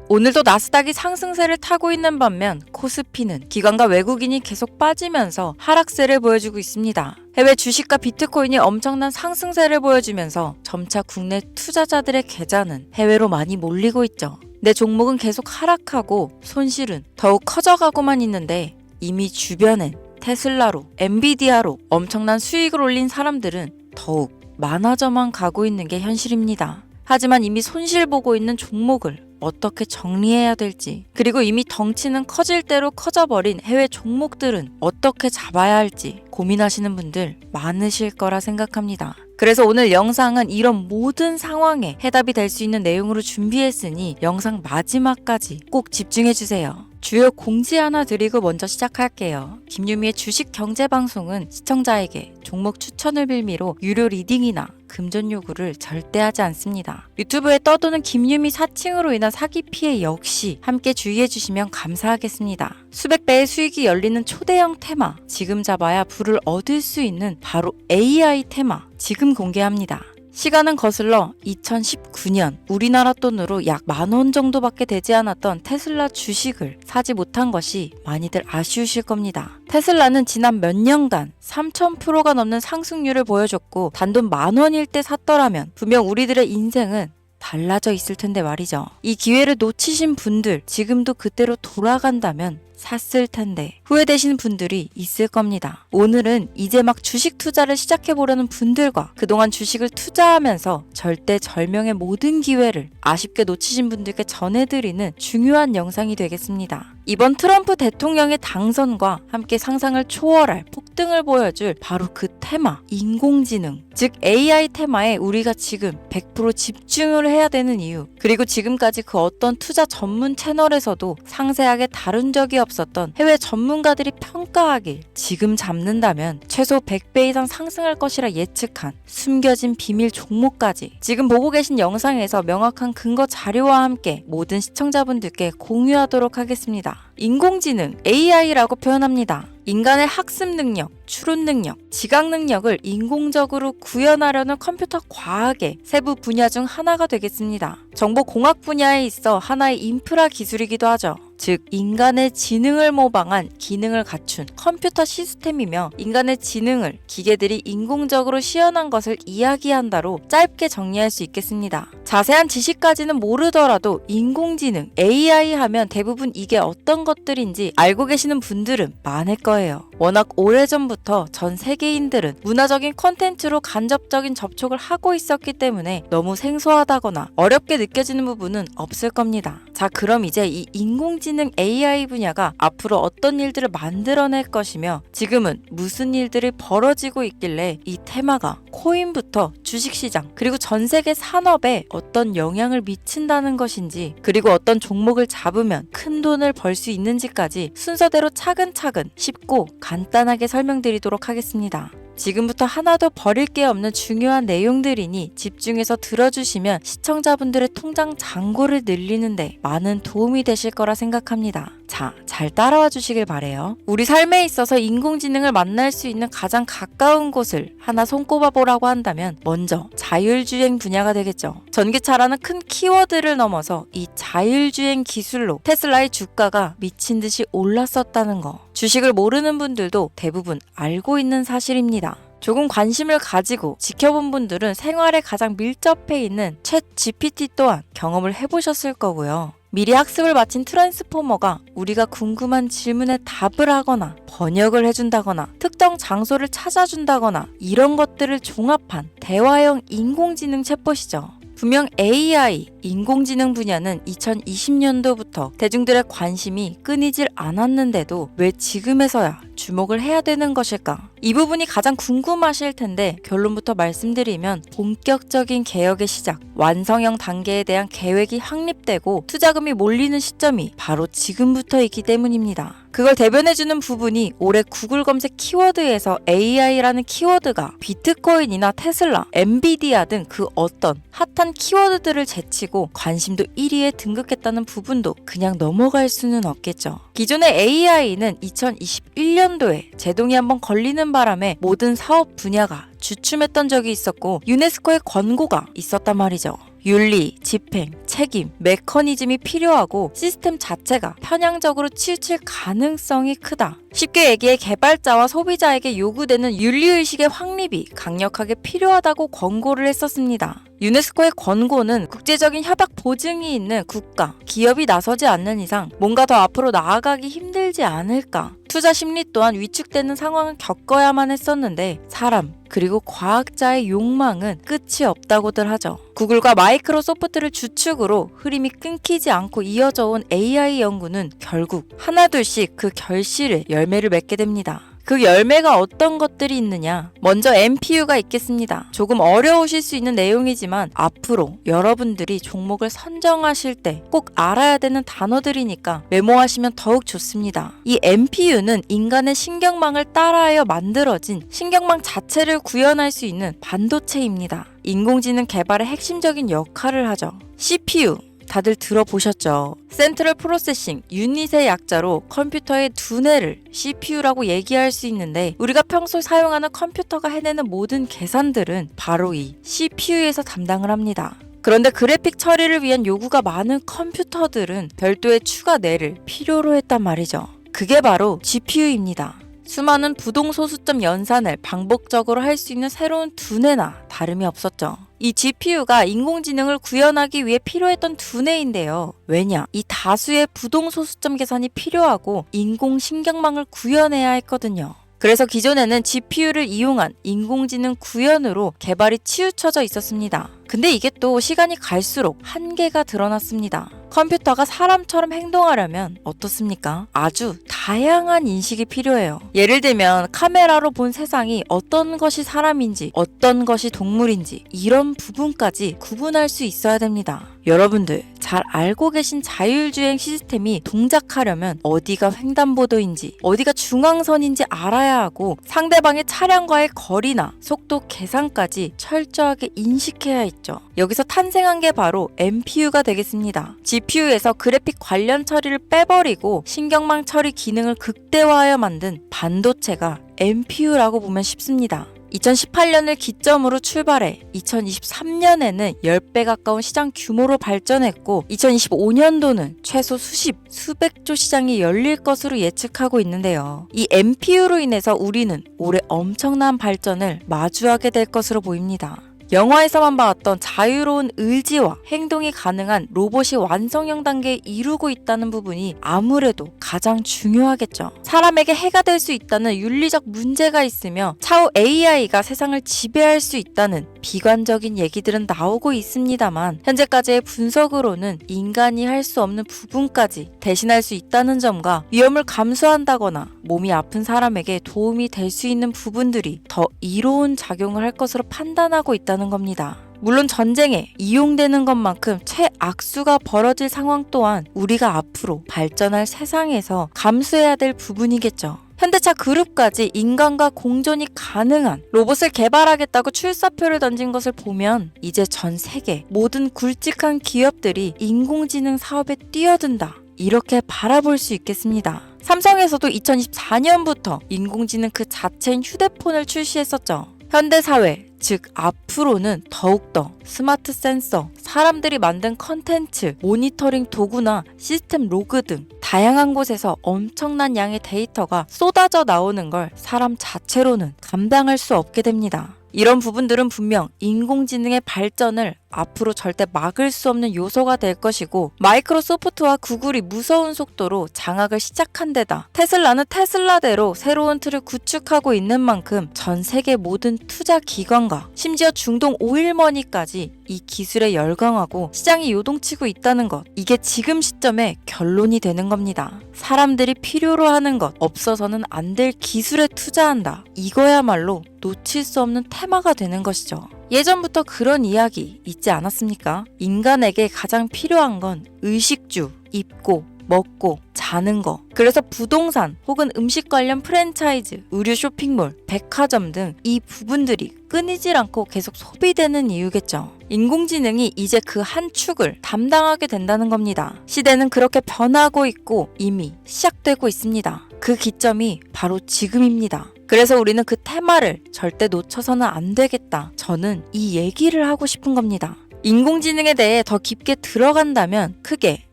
오늘도 나스닥이 상승세를 타고 있는 반면 코스피는 기관과 외국인이 계속 빠지면서 하락세를 보여주고 있습니다. 해외 주식과 비트코인이 엄청난 상승세를 보여주면서 점차 국내 투자자들의 계좌는 해외로 많이 몰리고 있죠. 내 종목은 계속 하락하고 손실은 더욱 커져가고만 있는데 이미 주변엔 테슬라로, 엔비디아로 엄청난 수익을 올린 사람들은 더욱 많아져만 가고 있는 게 현실입니다. 하지만 이미 손실 보고 있는 종목을 어떻게 정리해야 될지, 그리고 이미 덩치는 커질 대로 커져버린 해외 종목들은 어떻게 잡아야 할지 고민하시는 분들 많으실 거라 생각합니다. 그래서 오늘 영상은 이런 모든 상황에 해답이 될 수 있는 내용으로 준비했으니 영상 마지막까지 꼭 집중해주세요. 주요 공지 하나 드리고 먼저 시작할게요. 김유미의 주식 경제 방송은 시청자에게 종목 추천을 빌미로 유료 리딩이나 금전 요구를 절대 하지 않습니다. 유튜브에 떠도는 김유미 사칭으로 인한 사기 피해 역시 함께 주의해 주시면 감사하겠습니다. 수백 배의 수익이 열리는 초대형 테마, 지금 잡아야 부를 얻을 수 있는 바로 AI 테마 지금 공개합니다. 시간은 거슬러 2019년 우리나라 돈으로 약 10,000원 정도밖에 되지 않았던 테슬라 주식을 사지 못한 것이 많이들 아쉬우실 겁니다. 테슬라는 지난 몇 년간 3000%가 넘는 상승률을 보여줬고 단돈 10,000원일 때 샀더라면 분명 우리들의 인생은 달라져 있을 텐데 말이죠. 이 기회를 놓치신 분들, 지금도 그때로 돌아간다면 샀을 텐데 후회되시는 분들이 있을 겁니다. 오늘은 이제 막 주식 투자를 시작해보려는 분들과 그동안 주식을 투자하면서 절대절명의 모든 기회를 아쉽게 놓치신 분들께 전해드리는 중요한 영상이 되겠습니다. 이번 트럼프 대통령의 당선과 함께 상상을 초월할 폭등을 보여줄 바로 그 테마, 인공지능, 즉 AI 테마에 우리가 지금 100% 집중을 해야 되는 이유, 그리고 지금까지 그 어떤 투자 전문 채널에서도 상세하게 다룬 적이 없었던 해외 전문가들이 평가하길 지금 잡는다면 최소 100배 이상 상승할 것이라 예측한 숨겨진 비밀 종목까지 지금 보고 계신 영상에서 명확한 근거 자료와 함께 모든 시청자분들께 공유하도록 하겠습니다. 인공지능, AI라고 표현합니다. 인간의 학습 능력, 추론 능력, 지각 능력을 인공적으로 구현하려는 컴퓨터 과학의 세부 분야 중 하나가 되겠습니다. 정보공학 분야에 있어 하나의 인프라 기술이기도 하죠. 즉 인간의 지능을 모방한 기능을 갖춘 컴퓨터 시스템이며 인간의 지능을 기계들이 인공적으로 시연한 것을 이야기한다로 짧게 정리할 수 있겠습니다. 자세한 지식까지는 모르더라도 인공지능, AI 하면 대부분 이게 어떤 것들인지 알고 계시는 분들은 많을 거예요. 워낙 오래전부터 전 세계인들은 문화적인 콘텐츠로 간접적인 접촉을 하고 있었기 때문에 너무 생소하다거나 어렵게 느껴지는 부분은 없을 겁니다. 자, 그럼 이제 이 인공지능 AI 분야가 앞으로 어떤 일들을 만들어낼 것이며 지금은 무슨 일들이 벌어지고 있길래 이 테마가 코인부터 주식시장 그리고 전 세계 산업에 어떤 영향을 미친다는 것인지, 그리고 어떤 종목을 잡으면 큰 돈을 벌 수 있는지까지 순서대로 차근차근 쉽고 간단하게 설명드리도록 하겠습니다. 지금부터 하나도 버릴 게 없는 중요한 내용들이니 집중해서 들어주시면 시청자분들의 통장 잔고를 늘리는데 많은 도움이 되실 거라 생각합니다. 자, 잘 따라와 주시길 바래요. 우리 삶에 있어서 인공지능을 만날 수 있는 가장 가까운 곳을 하나 손꼽아 보라고 한다면 먼저 자율주행 분야가 되겠죠. 전기차라는 큰 키워드를 넘어서 이 자율주행 기술로 테슬라의 주가가 미친 듯이 올랐었다는 거, 주식을 모르는 분들도 대부분 알고 있는 사실입니다. 조금 관심을 가지고 지켜본 분들은 생활에 가장 밀접해 있는 챗 GPT 또한 경험을 해보셨을 거고요. 미리 학습을 마친 트랜스포머가 우리가 궁금한 질문에 답을 하거나 번역을 해준다거나 특정 장소를 찾아준다거나 이런 것들을 종합한 대화형 인공지능 챗봇이죠. 분명 AI, 인공지능 분야는 2020년도부터 대중들의 관심이 끊이질 않았는데도 왜 지금에서야 주목을 해야 되는 것일까? 이 부분이 가장 궁금하실 텐데 결론부터 말씀드리면 본격적인 개혁의 시작, 완성형 단계에 대한 계획이 확립되고 투자금이 몰리는 시점이 바로 지금부터이기 때문입니다. 그걸 대변해주는 부분이 올해 구글 검색 키워드에서 AI라는 키워드가 비트코인이나 테슬라, 엔비디아 등 그 어떤 핫한 키워드들을 제치고 관심도 1위에 등극했다는 부분도 그냥 넘어갈 수는 없겠죠. 기존의 AI는 2021년도에 제동이 한번 걸리는 바람에 모든 사업 분야가 주춤했던 적이 있었고 유네스코의 권고가 있었단 말이죠. 윤리, 집행, 책임, 메커니즘이 필요하고 시스템 자체가 편향적으로 치우칠 가능성이 크다. 쉽게 얘기해 개발자와 소비자에게 요구되는 윤리의식의 확립이 강력하게 필요하다고 권고를 했었습니다. 유네스코의 권고는 국제적인 협약 보증이 있는 국가, 기업이 나서지 않는 이상 뭔가 더 앞으로 나아가기 힘들지 않을까. 투자 심리 또한 위축되는 상황을 겪어야만 했었는데 사람, 그리고 과학자의 욕망은 끝이 없다고들 하죠. 구글과 마이크로소프트를 주축으로 흐름이 끊기지 않고 이어져 온 AI 연구는 결국 하나둘씩 그 결실을 열매를 맺게 됩니다. 그 열매가 어떤 것들이 있느냐? 먼저 MPU가 있겠습니다. 조금 어려우실 수 있는 내용이지만 앞으로 여러분들이 종목을 선정하실 때 꼭 알아야 되는 단어들이니까 메모하시면 더욱 좋습니다. 이 MPU는 인간의 신경망을 따라하여 만들어진 신경망 자체를 구현할 수 있는 반도체입니다. 인공지능 개발의 핵심적인 역할을 하죠. CPU 다들 들어보셨죠? 센트럴 프로세싱 유닛의 약자로 컴퓨터의 두뇌를 CPU라고 얘기할 수 있는데 우리가 평소 사용하는 컴퓨터가 해내는 모든 계산들은 바로 이 CPU에서 담당을 합니다. 그런데 그래픽 처리를 위한 요구가 많은 컴퓨터들은 별도의 추가 뇌를 필요로 했단 말이죠. 그게 바로 GPU입니다. 수많은 부동소수점 연산을 반복적으로 할 수 있는 새로운 두뇌나 다름이 없었죠. 이 GPU가 인공지능을 구현하기 위해 필요했던 두뇌인데요. 왜냐? 이 다수의 부동소수점 계산이 필요하고 인공신경망을 구현해야 했거든요. 그래서 기존에는 GPU를 이용한 인공지능 구현으로 개발이 치우쳐져 있었습니다. 근데 이게 또 시간이 갈수록 한계가 드러났습니다. 컴퓨터가 사람처럼 행동하려면 어떻습니까? 아주 다양한 인식이 필요해요. 예를 들면 카메라로 본 세상이 어떤 것이 사람인지 어떤 것이 동물인지 이런 부분까지 구분할 수 있어야 됩니다. 여러분들 잘 알고 계신 자율주행 시스템이 동작하려면 어디가 횡단보도인지 어디가 중앙선인지 알아야 하고 상대방의 차량과의 거리나 속도 계산까지 철저하게 인식해야 있죠. 여기서 탄생한 게 바로 MPU가 되겠습니다. GPU에서 그래픽 관련 처리를 빼버리고 신경망 처리 기능을 극대화하여 만든 반도체가 MPU라고 보면 쉽습니다. 2018년을 기점으로 출발해 2023년에는 10배 가까운 시장 규모로 발전했고 2025년도는 최소 수백조 시장이 열릴 것으로 예측하고 있는데요. 이 MPU로 인해서 우리는 올해 엄청난 발전을 마주하게 될 것으로 보입니다. 영화에서만 봤던 자유로운 의지와 행동이 가능한 로봇이 완성형 단계에 이루고 있다는 부분이 아무래도 가장 중요하겠죠. 사람에게 해가 될 수 있다는 윤리적 문제가 있으며 차후 AI가 세상을 지배할 수 있다는 비관적인 얘기들은 나오고 있습니다만 현재까지의 분석으로는 인간이 할 수 없는 부분까지 대신할 수 있다는 점과 위험을 감수한다거나 몸이 아픈 사람에게 도움이 될 수 있는 부분들이 더 이로운 작용을 할 것으로 판단하고 있다는 겁니다. 물론 전쟁에 이용되는 것만큼 최악수가 벌어질 상황 또한 우리가 앞으로 발전할 세상에서 감수해야 될 부분이겠죠. 현대차 그룹까지 인간과 공존이 가능한 로봇을 개발하겠다고 출사표를 던진 것을 보면 이제 전 세계 모든 굵직한 기업들이 인공지능 사업에 뛰어든다. 이렇게 바라볼 수 있겠습니다. 삼성에서도 2024년부터 인공지능 그 자체인 휴대폰을 출시했었죠. 현대사회, 즉 앞으로는 더욱더 스마트 센서, 사람들이 만든 컨텐츠, 모니터링 도구나 시스템 로그 등 다양한 곳에서 엄청난 양의 데이터가 쏟아져 나오는 걸 사람 자체로는 감당할 수 없게 됩니다. 이런 부분들은 분명 인공지능의 발전을 앞으로 절대 막을 수 없는 요소가 될 것이고 마이크로소프트와 구글이 무서운 속도로 장악을 시작한 데다 테슬라는 테슬라대로 새로운 틀을 구축하고 있는 만큼 전 세계 모든 투자 기관과 심지어 중동 오일머니까지 이 기술에 열광하고 시장이 요동치고 있다는 것, 이게 지금 시점에 결론이 되는 겁니다. 사람들이 필요로 하는 것, 없어서는 안 될 기술에 투자한다. 이거야말로 놓칠 수 없는 테마가 되는 것이죠. 예전부터 그런 이야기 있지 않았습니까? 인간에게 가장 필요한 건 의식주, 입고, 먹고, 자는 거. 그래서 부동산 혹은 음식 관련 프랜차이즈, 의류 쇼핑몰, 백화점 등 이 부분들이 끊이질 않고 계속 소비되는 이유겠죠. 인공지능이 이제 그 한 축을 담당하게 된다는 겁니다. 시대는 그렇게 변하고 있고 이미 시작되고 있습니다. 그 기점이 바로 지금입니다. 그래서 우리는 그 테마를 절대 놓쳐서는 안 되겠다. 저는 이 얘기를 하고 싶은 겁니다. 인공지능에 대해 더 깊게 들어간다면 크게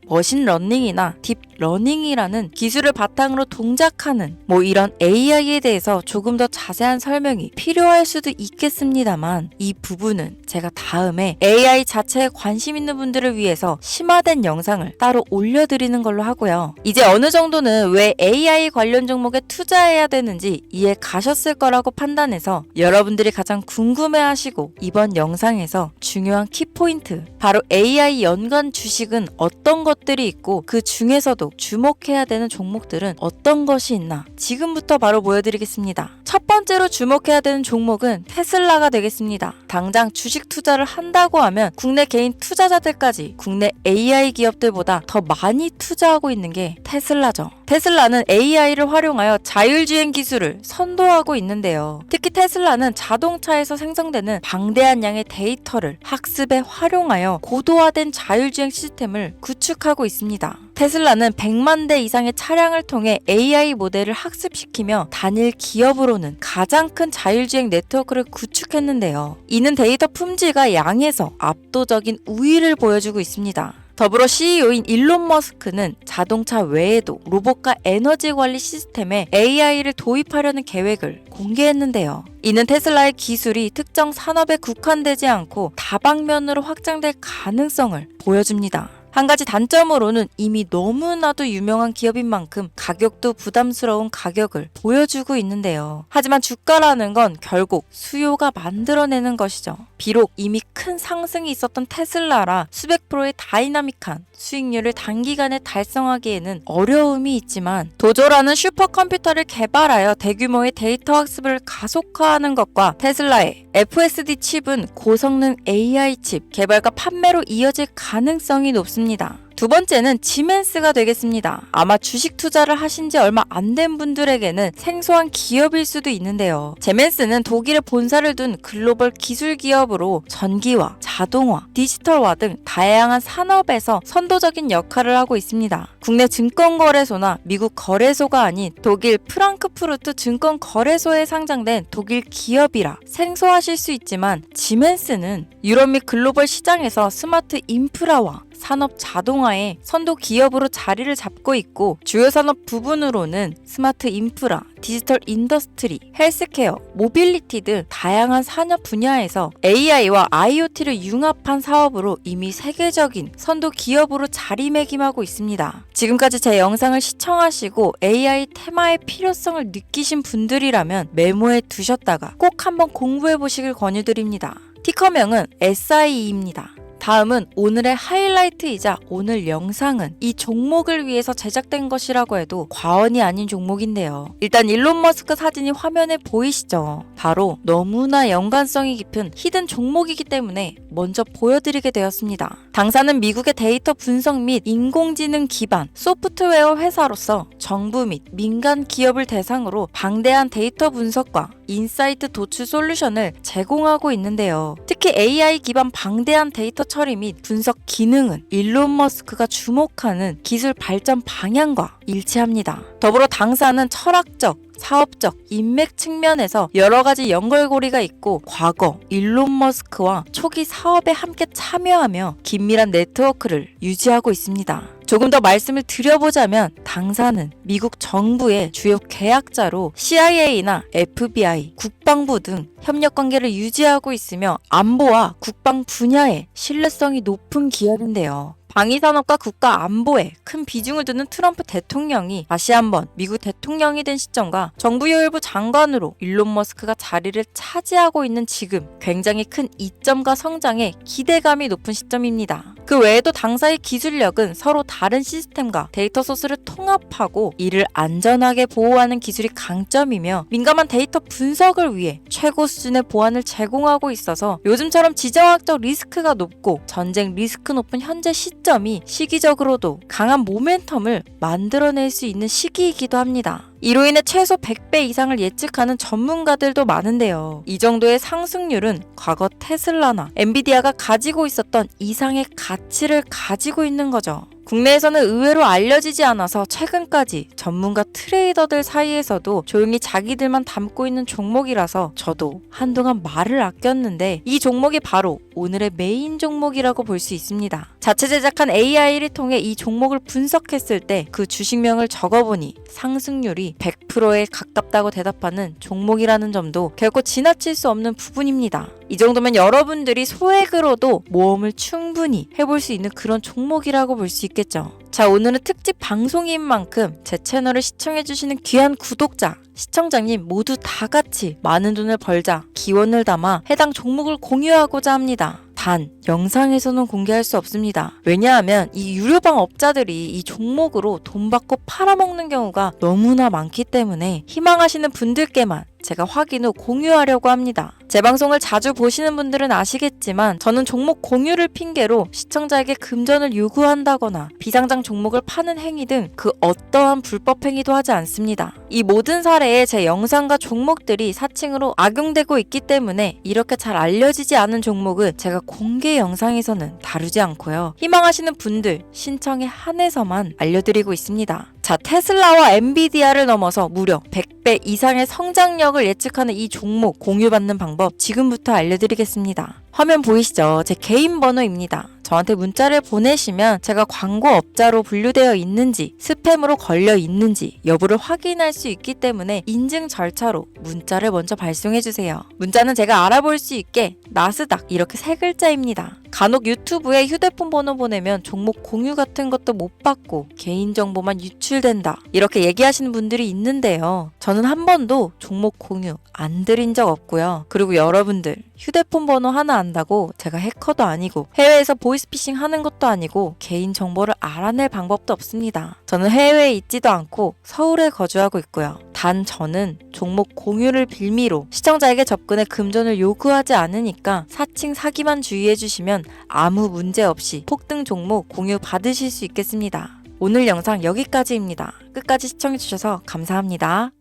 머신러닝이나 딥러닝이라는 기술을 바탕으로 동작하는 이런 AI에 대해서 조금 더 자세한 설명이 필요할 수도 있겠습니다만 이 부분은 제가 다음에 AI 자체에 관심 있는 분들을 위해서 심화된 영상을 따로 올려드리는 걸로 하고요. 이제 어느 정도는 왜 AI 관련 종목에 투자해야 되는지 이해 가셨을 거라고 판단해서 여러분들이 가장 궁금해하시고 이번 영상에서 중요한 키포인트 바로 AI 연관 주식은 어떤 것들이 있고 그 중에서도 주목해야 되는 종목들은 어떤 것이 있나 지금부터 바로 보여드리겠습니다. 첫 번째로 주목해야 되는 종목은 테슬라가 되겠습니다. 당장 주식 투자를 한다고 하면 국내 개인 투자자들까지 국내 AI 기업들보다 더 많이 투자하고 있는 게 테슬라죠. 테슬라는 AI를 활용하여 자율주행 기술을 선도하고 있는데요. 특히 테슬라는 자동차에서 생성되는 방대한 양의 데이터를 학습에 활용하여 고도화된 자율주행 시스템을 구축하고 있습니다. 테슬라는 100만 대 이상의 차량을 통해 AI 모델을 학습시키며 단일 기업으로는 가장 큰 자율주행 네트워크를 구축했는데요. 이는 데이터 품질과 양에서 압도적인 우위를 보여주고 있습니다. 더불어 CEO인 일론 머스크는 자동차 외에도 로봇과 에너지 관리 시스템에 AI를 도입하려는 계획을 공개했는데요. 이는 테슬라의 기술이 특정 산업에 국한되지 않고 다방면으로 확장될 가능성을 보여줍니다. 한 가지 단점으로는 이미 너무나도 유명한 기업인 만큼 가격도 부담스러운 가격을 보여주고 있는데요. 하지만 주가라는 건 결국 수요가 만들어내는 것이죠. 비록 이미 큰 상승이 있었던 테슬라라 수백 프로의 다이나믹한 수익률을 단기간에 달성하기에는 어려움이 있지만 도조라는 슈퍼컴퓨터를 개발하여 대규모의 데이터 학습을 가속화하는 것과 테슬라의 FSD 칩은 고성능 AI 칩 개발과 판매로 이어질 가능성이 높습니다. 두 번째는 지멘스가 되겠습니다. 아마 주식 투자를 하신 지 얼마 안 된 분들에게는 생소한 기업일 수도 있는데요. 지멘스는 독일에 본사를 둔 글로벌 기술 기업으로 전기화, 자동화, 디지털화 등 다양한 산업에서 선도적인 역할을 하고 있습니다. 국내 증권거래소나 미국 거래소가 아닌 독일 프랑크푸르트 증권거래소에 상장된 독일 기업이라 생소하실 수 있지만 지멘스는 유럽 및 글로벌 시장에서 스마트 인프라와 산업 자동화의 선도 기업으로 자리를 잡고 있고 주요 산업 부분으로는 스마트 인프라, 디지털 인더스트리, 헬스케어, 모빌리티 등 다양한 산업 분야에서 AI와 IoT를 융합한 사업으로 이미 세계적인 선도 기업으로 자리매김하고 있습니다. 지금까지 제 영상을 시청하시고 AI 테마의 필요성을 느끼신 분들이라면 메모해 두셨다가 꼭 한번 공부해 보시길 권유드립니다. 티커명은 SIE입니다. 다음은 오늘의 하이라이트이자 오늘 영상은 이 종목을 위해서 제작된 것이라고 해도 과언이 아닌 종목인데요. 일단 일론 머스크 사진이 화면에 보이시죠? 바로 너무나 연관성이 깊은 히든 종목이기 때문에 먼저 보여드리게 되었습니다. 당사는 미국의 데이터 분석 및 인공지능 기반 소프트웨어 회사로서 정부 및 민간 기업을 대상으로 방대한 데이터 분석과 인사이트 도출 솔루션을 제공하고 있는데요. 특히 AI 기반 방대한 데이터 처리 및 분석 기능은 일론 머스크가 주목하는 기술 발전 방향과 일치합니다. 더불어 당사는 철학적, 사업적, 인맥 측면에서 여러 가지 연결고리가 있고 과거 일론 머스크와 초기 사업에 함께 참여하며 긴밀한 네트워크를 유지하고 있습니다. 조금 더 말씀을 드려보자면 당사는 미국 정부의 주요 계약자로 CIA나 FBI, 국방부 등 협력 관계를 유지하고 있으며 안보와 국방 분야에 신뢰성이 높은 기업인데요. 방위산업과 국가 안보에 큰 비중을 두는 트럼프 대통령이 다시 한번 미국 대통령이 된 시점과 정부요일부 장관으로 일론 머스크가 자리를 차지하고 있는 지금 굉장히 큰 이점과 성장에 기대감이 높은 시점입니다. 그 외에도 당사의 기술력은 서로 다른 시스템과 데이터 소스를 통합하고 이를 안전하게 보호하는 기술이 강점이며 민감한 데이터 분석을 위해 최고 수준의 보안을 제공하고 있어서 요즘처럼 지정학적 리스크가 높고 전쟁 리스크 높은 현재 시점이 시기적으로도 강한 모멘텀을 만들어낼 수 있는 시기이기도 합니다. 이로 인해 최소 100배 이상을 예측하는 전문가들도 많은데요. 이 정도의 상승률은 과거 테슬라나 엔비디아가 가지고 있었던 이상의 가치를 가지고 있는 거죠. 국내에서는 의외로 알려지지 않아서 최근까지 전문가 트레이더들 사이에서도 조용히 자기들만 담고 있는 종목이라서 저도 한동안 말을 아꼈는데 이 종목이 바로 오늘의 메인 종목이라고 볼 수 있습니다. 자체 제작한 AI를 통해 이 종목을 분석했을 때 그 주식명을 적어보니 상승률이 100%에 가깝다고 대답하는 종목이라는 점도 결코 지나칠 수 없는 부분입니다. 이 정도면 여러분들이 소액으로도 모험을 충분히 해볼 수 있는 그런 종목이라고 볼 수 있겠죠. 자, 오늘은 특집 방송인 만큼 제 채널을 시청해주시는 귀한 구독자, 시청자님 모두 다 같이 많은 돈을 벌자 기원을 담아 해당 종목을 공유하고자 합니다. 단, 영상에서는 공개할 수 없습니다. 왜냐하면 이 유료방 업자들이 이 종목으로 돈 받고 팔아먹는 경우가 너무나 많기 때문에 희망하시는 분들께만 제가 확인 후 공유하려고 합니다. 제 방송을 자주 보시는 분들은 아시겠지만 저는 종목 공유를 핑계로 시청자에게 금전을 요구한다거나 비상장 종목을 파는 행위 등 그 어떠한 불법 행위도 하지 않습니다. 이 모든 사례에 제 영상과 종목들이 사칭으로 악용되고 있기 때문에 이렇게 잘 알려지지 않은 종목은 제가 공개 영상에서는 다루지 않고요. 희망하시는 분들 신청에 한해서만 알려드리고 있습니다. 자, 테슬라와 엔비디아를 넘어서 무려 100배 이상의 성장력을 예측하는 이 종목 공유받는 방법 지금부터 알려드리겠습니다. 화면 보이시죠? 제 개인 번호입니다. 저한테 문자를 보내시면 제가 광고업자로 분류되어 있는지 스팸으로 걸려 있는지 여부를 확인할 수 있기 때문에 인증 절차로 문자를 먼저 발송해주세요. 문자는 제가 알아볼 수 있게 나스닥 이렇게 3글자입니다. 간혹 유튜브에 휴대폰 번호 보내면 종목 공유 같은 것도 못 받고 개인정보만 유출된다 이렇게 얘기하시는 분들이 있는데요. 저는 한 번도 종목 공유 안 드린 적 없고요. 그리고 여러분들 휴대폰 번호 하나 안다고 제가 해커도 아니고 해외에서 보이스피싱 하는 것도 아니고 개인정보를 알아낼 방법도 없습니다. 저는 해외에 있지도 않고 서울에 거주하고 있고요. 단 저는 종목 공유를 빌미로 시청자에게 접근해 금전을 요구하지 않으니까 사칭 사기만 주의해 주시면 아무 문제 없이 폭등 종목 공유 받으실 수 있겠습니다. 오늘 영상 여기까지입니다. 끝까지 시청해 주셔서 감사합니다.